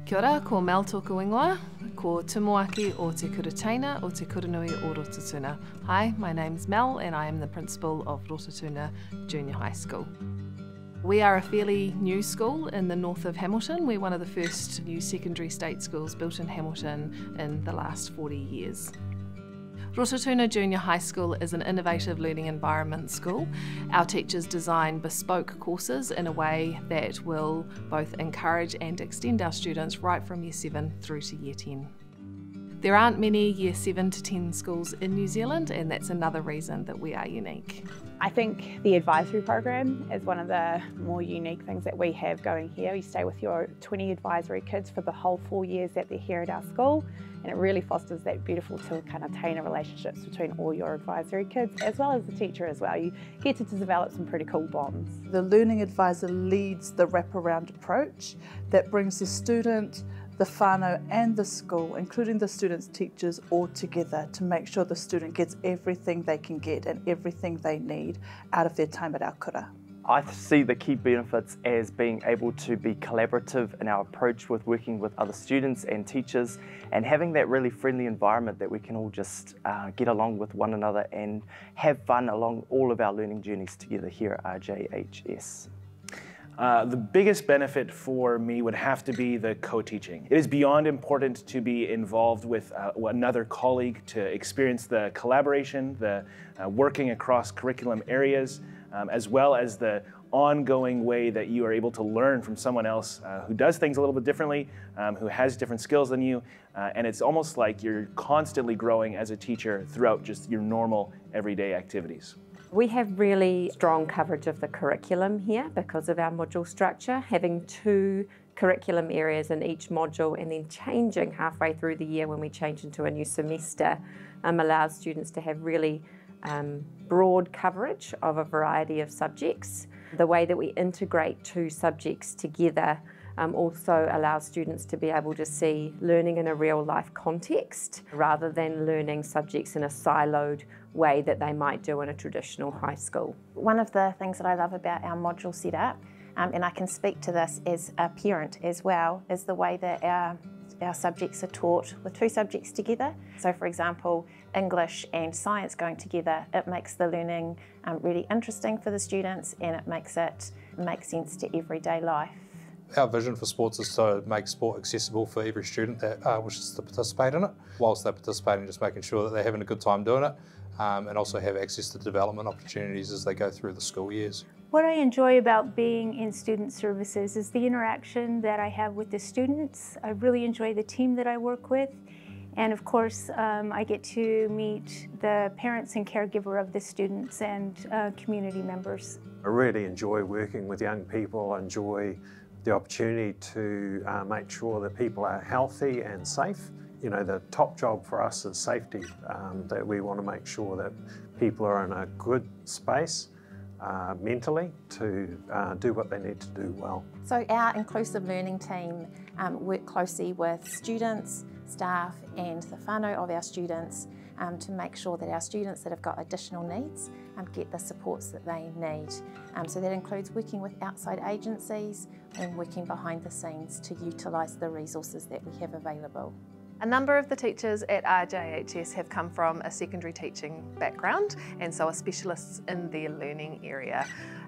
Kia ora, ko Mel tōku ingoa, ko Tumuaki o te Kurataina o te Kuranui o Rototuna. Hi, my name's Mel and I am the principal of Rototuna Junior High School. We are a fairly new school in the north of Hamilton. We're one of the first new secondary state schools built in Hamilton in the last 40 years. Rototuna Junior High School is an innovative learning environment school. Our teachers design bespoke courses in a way that will both encourage and extend our students right from Year 7 through to Year 10. There aren't many Year 7 to 10 schools in New Zealand, and that's another reason that we are unique. I think the advisory program is one of the more unique things that we have going here. You stay with your 20 advisory kids for the whole 4 years that they're here at our school, and it really fosters that beautiful kind of tainer relationships between all your advisory kids as well as the teacher as well. You get to develop some pretty cool bonds. The learning advisor leads the wraparound approach that brings the student, the whānau and the school, including the students' teachers, all together to make sure the student gets everything they can get and everything they need out of their time at our kura. I see the key benefits as being able to be collaborative in our approach with working with other students and teachers, and having that really friendly environment that we can all just get along with one another and have fun along all of our learning journeys together here at RJHS. The biggest benefit for me would have to be the co-teaching. It is beyond important to be involved with another colleague, to experience the collaboration, the working across curriculum areas, as well as the ongoing way that you are able to learn from someone else who does things a little bit differently, who has different skills than you, and it's almost like you're constantly growing as a teacher throughout just your normal everyday activities. We have really strong coverage of the curriculum here because of our module structure. Having 2 curriculum areas in each module and then changing halfway through the year when we change into a new semester allows students to have really broad coverage of a variety of subjects. The way that we integrate 2 subjects together also allows students to be able to see learning in a real life context rather than learning subjects in a siloed way that they might do in a traditional high school. One of the things that I love about our module setup, and I can speak to this as a parent as well, is the way that our subjects are taught with 2 subjects together. So for example, English and science going together, it makes the learning really interesting for the students, and it makes it make sense to everyday life. Our vision for sports is to make sport accessible for every student that wishes to participate in it, whilst they're participating, just making sure that they're having a good time doing it, and also have access to development opportunities as they go through the school years. What I enjoy about being in student services is the interaction that I have with the students. I really enjoy the team that I work with, and of course I get to meet the parents and caregiver of the students and community members. I really enjoy working with young people. I enjoy the opportunity to make sure that people are healthy and safe. You know, the top job for us is safety, that we want to make sure that people are in a good space mentally to do what they need to do well. So our inclusive learning team work closely with students, staff and the whānau of our students to make sure that our students that have got additional needs get the supports that they need. So that includes working with outside agencies and working behind the scenes to utilise the resources that we have available. A number of the teachers at RJHS have come from a secondary teaching background and so are specialists in their learning area.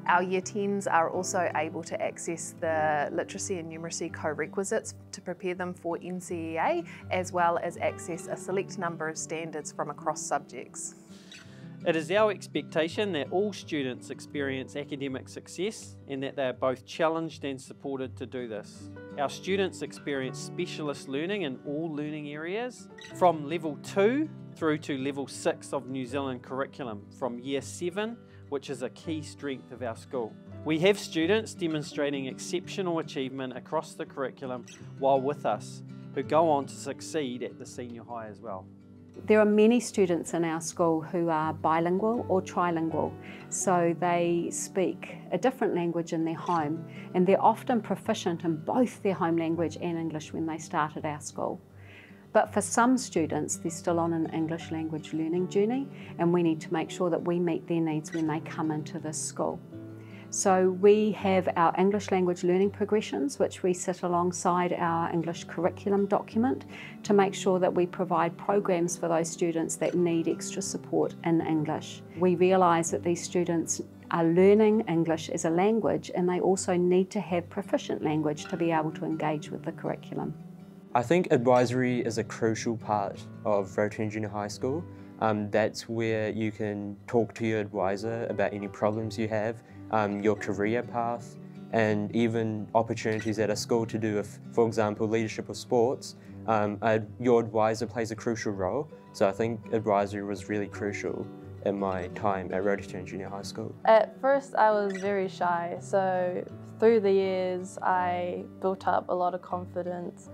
Our Year 10s are also able to access the literacy and numeracy co-requisites to prepare them for NCEA, as well as access a select number of standards from across subjects. It is our expectation that all students experience academic success and that they are both challenged and supported to do this. Our students experience specialist learning in all learning areas, from level 2 through to level 6 of New Zealand curriculum, from Year 7, which is a key strength of our school. We have students demonstrating exceptional achievement across the curriculum while with us, who go on to succeed at the senior high as well. There are many students in our school who are bilingual or trilingual, so they speak a different language in their home, and they're often proficient in both their home language and English when they start at our school. But for some students, they're still on an English language learning journey, and we need to make sure that we meet their needs when they come into this school. So we have our English language learning progressions, which we sit alongside our English curriculum document to make sure that we provide programs for those students that need extra support in English. We realise that these students are learning English as a language, and they also need to have proficient language to be able to engage with the curriculum. I think advisory is a crucial part of Rototuna Junior High School. That's where you can talk to your advisor about any problems you have, your career path, and even opportunities at a school to do with, for example, leadership or sports. Your advisor plays a crucial role, so I think advisory was really crucial in my time at Rototuna Junior High School. At first I was very shy, so through the years I built up a lot of confidence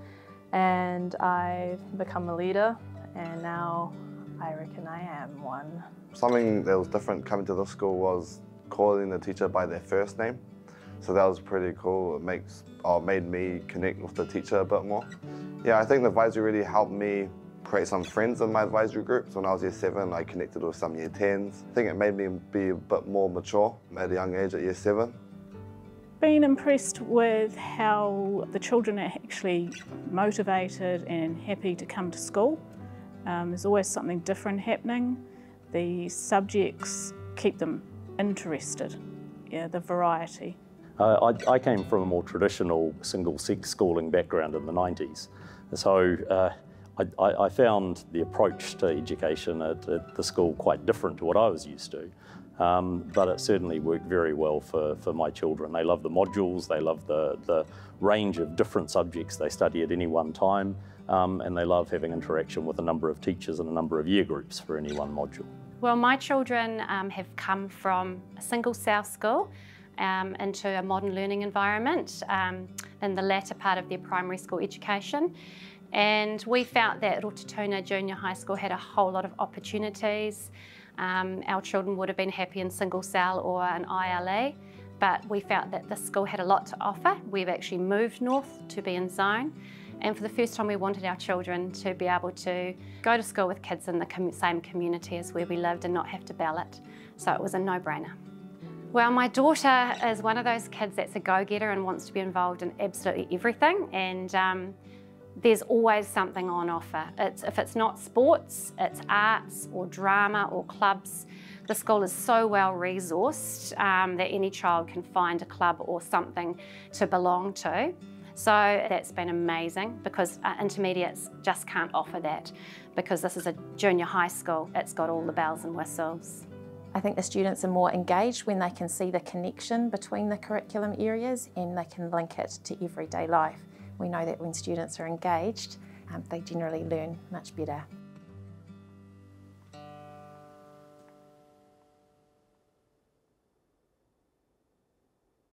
and I've become a leader, and now I reckon I am one. Something that was different coming to the school was calling the teacher by their first name. So that was pretty cool. It made me connect with the teacher a bit more. Yeah, I think the advisory really helped me create some friends in my advisory groups. When I was year 7, I connected with some year 10s. I think it made me be a bit more mature at a young age at year 7. Been impressed with how the children are actually motivated and happy to come to school. There's always something different happening. The subjects keep them interested, the variety. I came from a more traditional single-sex schooling background in the 90s, so I found the approach to education at the school quite different to what I was used to. But it certainly worked very well for my children. They love the modules, they love the range of different subjects they study at any one time, and they love having interaction with a number of teachers and a number of year groups for any one module. Well, my children have come from a single South school into a modern learning environment in the latter part of their primary school education. And we felt that Rototuna Junior High School had a whole lot of opportunities. Our children would have been happy in single cell or an ILE, but we felt that the school had a lot to offer. We've actually moved north to be in zone, and for the first time we wanted our children to be able to go to school with kids in the same community as where we lived and not have to ballot, so it was a no-brainer. Well, my daughter is one of those kids that's a go-getter and wants to be involved in absolutely everything, and there's always something on offer. If it's not sports, it's arts or drama or clubs. The school is so well resourced that any child can find a club or something to belong to. So that's been amazing, because intermediates just can't offer that, because this is a junior high school. It's got all the bells and whistles. I think the students are more engaged when they can see the connection between the curriculum areas and they can link it to everyday life. We know that when students are engaged, they generally learn much better.